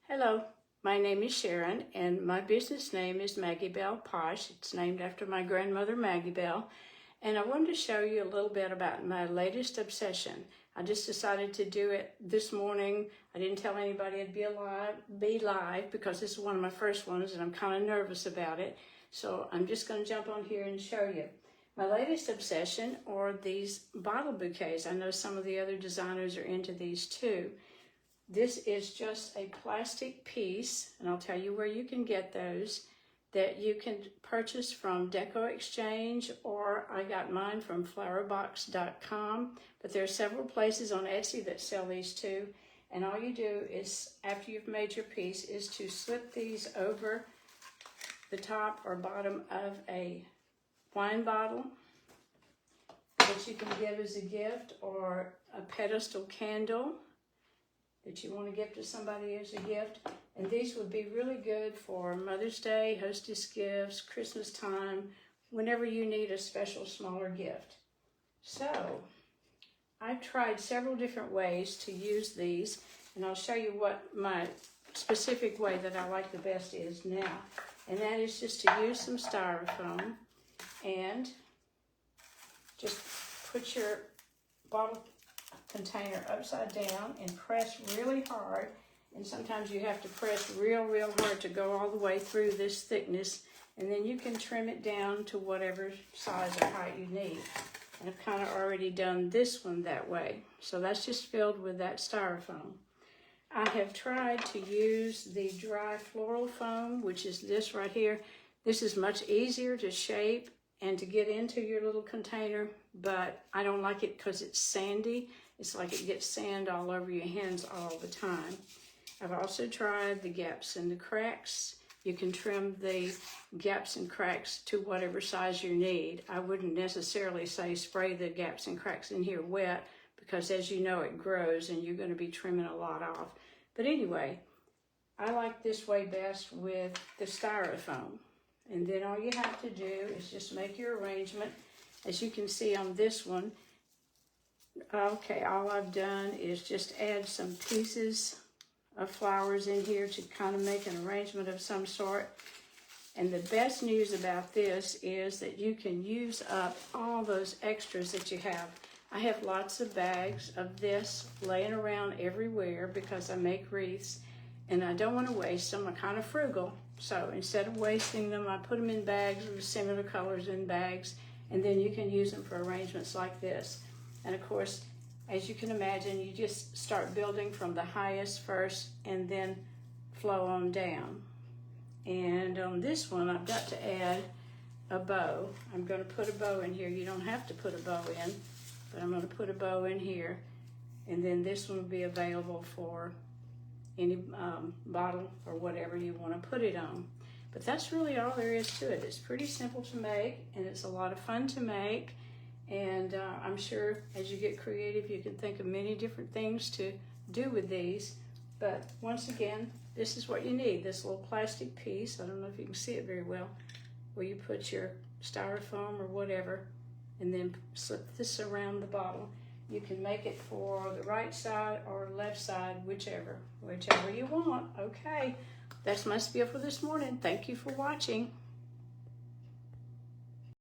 Hello, my name is Sharon and my business name is Maggie Bell Posh. It's named after my grandmother Maggie Bell, and I wanted to show you a little bit about my latest obsession. I just decided to do it this morning. I didn't tell anybody it'd be live because this is one of my first ones and I'm kind of nervous about it. So I'm just going to jump on here and show you. My latest obsession are these bottle bouquets. I know some of the other designers are into these too. This is just a plastic piece, and I'll tell you where you can get those, that you can purchase from Deco Exchange, or I got mine from flowerbox.com, but there are several places on Etsy that sell these too. And all you do is, after you've made your piece, is to slip these over the top or bottom of a wine bottle that you can give as a gift, or a pedestal candle that you want to give to somebody as a gift. And these would be really good for Mother's Day, hostess gifts, Christmas time, whenever you need a special smaller gift. So I've tried several different ways to use these, and I'll show you what my specific way that I like the best is now. And that is just to use some styrofoam and just put your bottle container upside down and press really hard. And sometimes you have to press real hard to go all the way through this thickness, and then you can trim it down to whatever size or height you need. And I've kind of already done this one that way, so that's just filled with that styrofoam. I have tried to use the dry floral foam, which is this right here. This is much easier to shape and to get into your little container, but I don't like it because it's sandy. It's like it gets sand all over your hands all the time. I've also tried the gaps and the cracks. You can trim the gaps and cracks to whatever size you need. I wouldn't necessarily say spray the gaps and cracks in here wet, because as you know, it grows and you're going to be trimming a lot off. But anyway, I like this way best with the styrofoam. And then all you have to do is just make your arrangement. As you can see on this one, okay, all I've done is just add some pieces of flowers in here to kind of make an arrangement of some sort. And the best news about this is that you can use up all those extras that you have. I have lots of bags of this laying around everywhere because I make wreaths and I don't want to waste them. I'm kind of frugal. So instead of wasting them, I put them in bags with similar colors in bags, and then you can use them for arrangements like this. And of course, as you can imagine, you just start building from the highest first and then flow on down. And on this one, I've got to add a bow. I'm going to put a bow in here. You don't have to put a bow in, but I'm going to put a bow in here. And then this one will be available for any bottle or whatever you want to put it on. But that's really all there is to it. It's pretty simple to make, and it's a lot of fun to make. And I'm sure as you get creative, you can think of many different things to do with these. But once again, this is what you need, this little plastic piece. I don't know if you can see it very well, where you put your styrofoam or whatever, and then slip this around the bottle. You can make it for the right side or left side, whichever you want. Okay, that's my spiel for this morning. Thank you for watching.